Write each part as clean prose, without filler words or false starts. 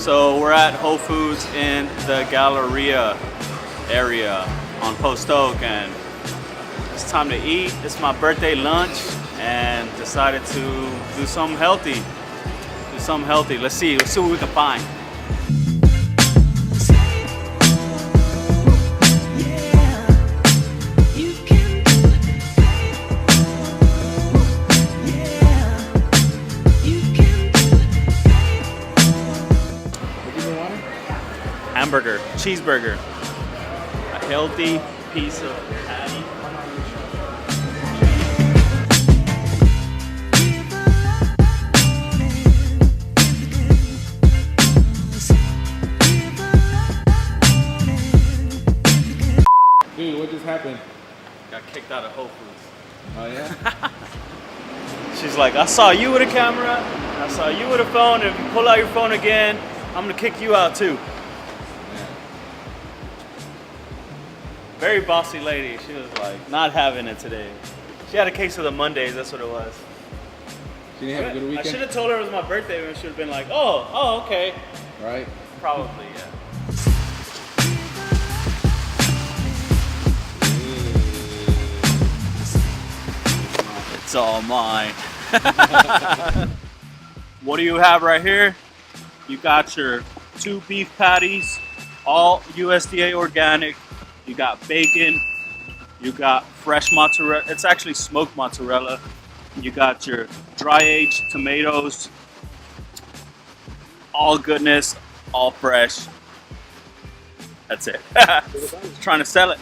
So we're at Whole Foods in the Galleria area on Post Oak, and it's time to eat. It's my birthday lunch, and decided to do something healthy. Let's see what we can find. Hamburger, cheeseburger, a healthy piece of patty. Dude, what just happened? Got kicked out of Whole Foods. Oh yeah? She's like, I saw you with a camera, I saw you with a phone, and if you pull out your phone again, I'm gonna kick you out too. Very bossy lady. She was like not having it today. She had a case of the Mondays, that's what it was. She didn't have a good weekend? I should have told her it was my birthday, and she would have been like, oh, okay. Right? Probably, yeah. It's all mine. What do you have right here? You got your 2 beef patties, all USDA organic. You got bacon, you got fresh mozzarella, it's actually smoked mozzarella. You got your dry aged tomatoes, all goodness, all fresh. That's it. Just trying to sell it.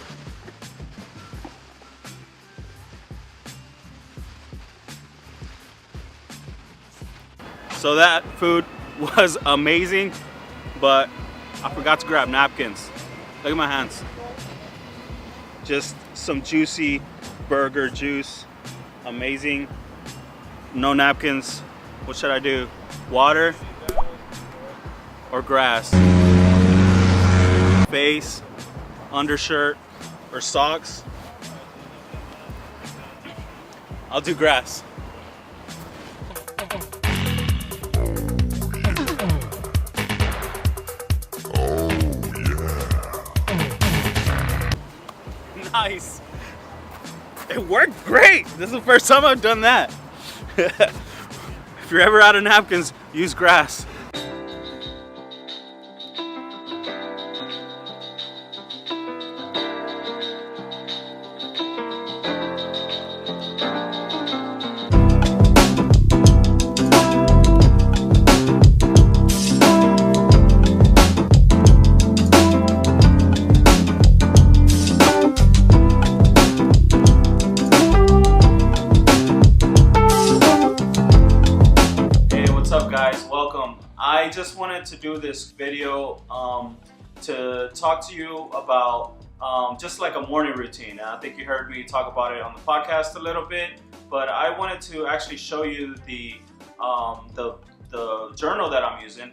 So that food was amazing, but I forgot to grab napkins. Look at my hands. Just some juicy burger juice. Amazing. No napkins. What should I do? Water or grass? Face, undershirt, or socks? I'll do grass. Nice. It worked great. This is the first time I've done that. If you're ever out of napkins, use grass. Guys, welcome. I just wanted to do this video to talk to you about just like a morning routine. I think you heard me talk about it on the podcast a little bit, but I wanted to actually show you the journal that I'm using,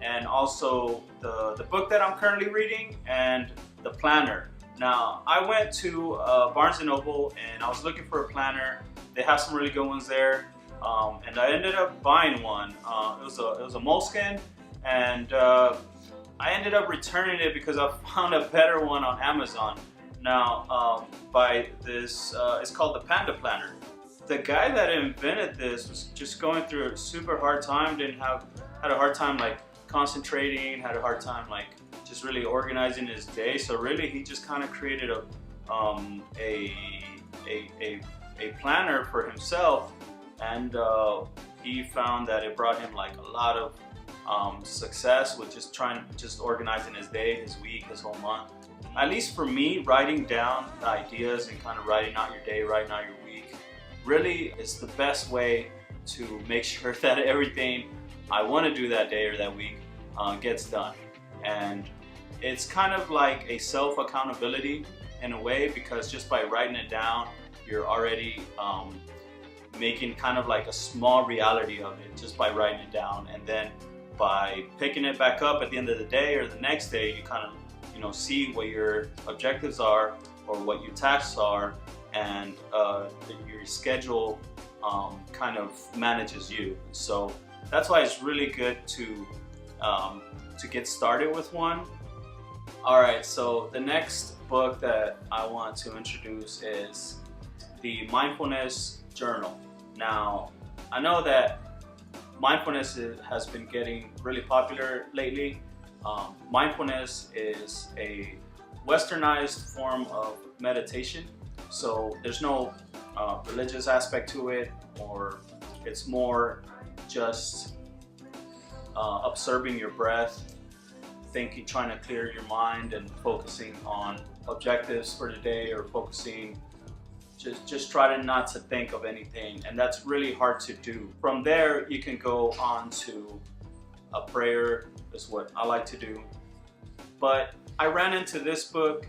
and also the book that I'm currently reading, and the planner. Now, I went to Barnes & Noble and I was looking for a planner. They have some really good ones there. And I ended up buying one. It was a moleskin, and I ended up returning it because I found a better one on Amazon. Now, by this, it's called the Panda Planner. The guy that invented this was just going through a super hard time. Had a hard time like concentrating. Had a hard time like just really organizing his day. So really, he just kind of created a planner for himself. And he found that it brought him like a lot of success with just organizing his day, his week, his whole month. At least for me, writing down the ideas and kind of writing out your day, writing out your week, really is the best way to make sure that everything I want to do that day or that week gets done. And it's kind of like a self-accountability in a way, because just by writing it down, you're already making kind of like a small reality of it just by writing it down, and then by picking it back up at the end of the day or the next day, you kind of see what your objectives are or what your tasks are, and your schedule kind of manages you. So that's why it's really good to to get started with one. Alright, so the next book that I want to introduce is the Mindfulness Journal. Now, I know that mindfulness has been getting really popular lately. Mindfulness is a westernized form of meditation, so there's no religious aspect to it, or it's more just observing your breath, trying to clear your mind and focusing on objectives for the day, or focusing, just try to not to think of anything, and that's really hard to do. From there you can go on to a prayer, is what I like to do. But I ran into this book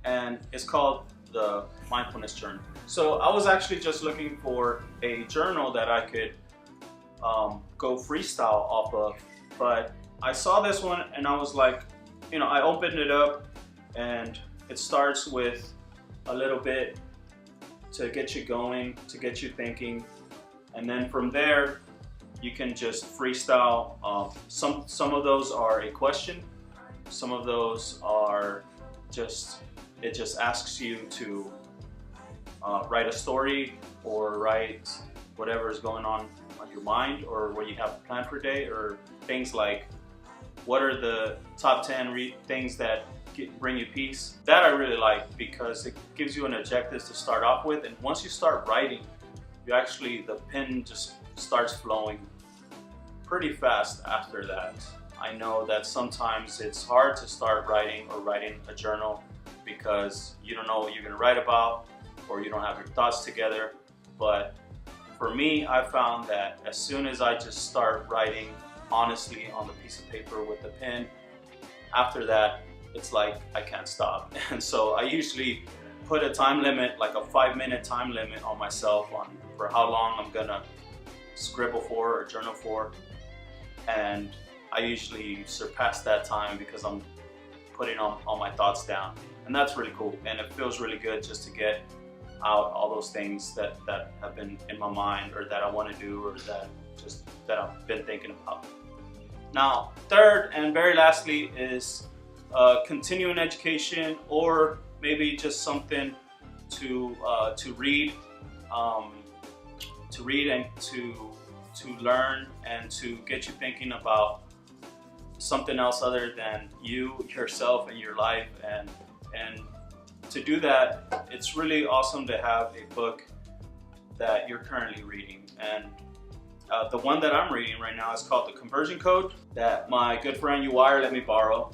and it's called the Mindfulness Journal. So I was actually just looking for a journal that I could go freestyle off of, but I saw this one and I was like, I opened it up and it starts with a little bit to get you going, to get you thinking, and then from there you can just freestyle. Some of those are a question, some of those are it just asks you to write a story or write whatever is going on your mind, or what you have planned for a day, or things like what are the top 10 things that bring you peace. That I really like because it gives you an objective to start off with, and once you start writing, the pen just starts flowing pretty fast after that. I know that sometimes it's hard to start writing a journal because you don't know what you're going to write about, or you don't have your thoughts together. But for me, I found that as soon as I just start writing honestly on the piece of paper with the pen, after that it's like I can't stop. And so I usually put a time limit, like a 5-minute time limit on myself for how long I'm gonna scribble for or journal for, and I usually surpass that time because I'm putting all my thoughts down, and that's really cool, and it feels really good just to get out all those things that have been in my mind, or that I want to do, or that I've been thinking about. Now, third and very lastly is continuing education, or maybe just something to read and to learn, and to get you thinking about something else other than yourself and your life. And to do that, it's really awesome to have a book that you're currently reading. And the one that I'm reading right now is called The Conversion Code, that my good friend Uwire let me borrow.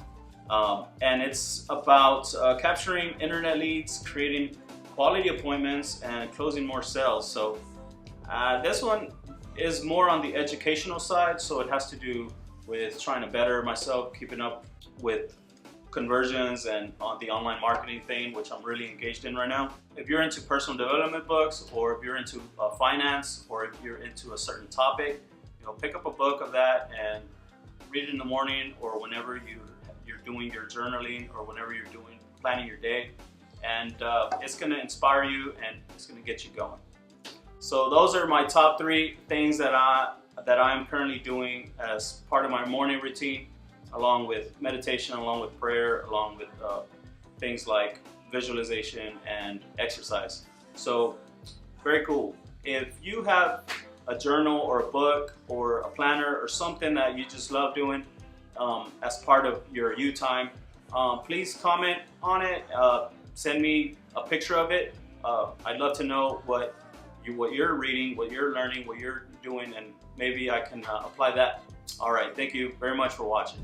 And it's about capturing internet leads, creating quality appointments, and closing more sales. So this one is more on the educational side, so it has to do with trying to better myself, keeping up with conversions and on the online marketing thing, which I'm really engaged in right now. If you're into personal development books, or if you're into finance, or if you're into a certain topic, pick up a book of that and read it in the morning, or whenever you're doing your journaling, or whenever you're planning your day, and it's going to inspire you and it's going to get you going. So those are my top 3 things that I am currently doing as part of my morning routine, along with meditation, along with prayer, along with things like visualization and exercise. So very cool. If you have a journal or a book or a planner or something that you just love doing as part of your you time, please comment on it. Send me a picture of it. I'd love to know what you're reading, what you're learning, what you're doing, and maybe I can apply that. All right, thank you very much for watching.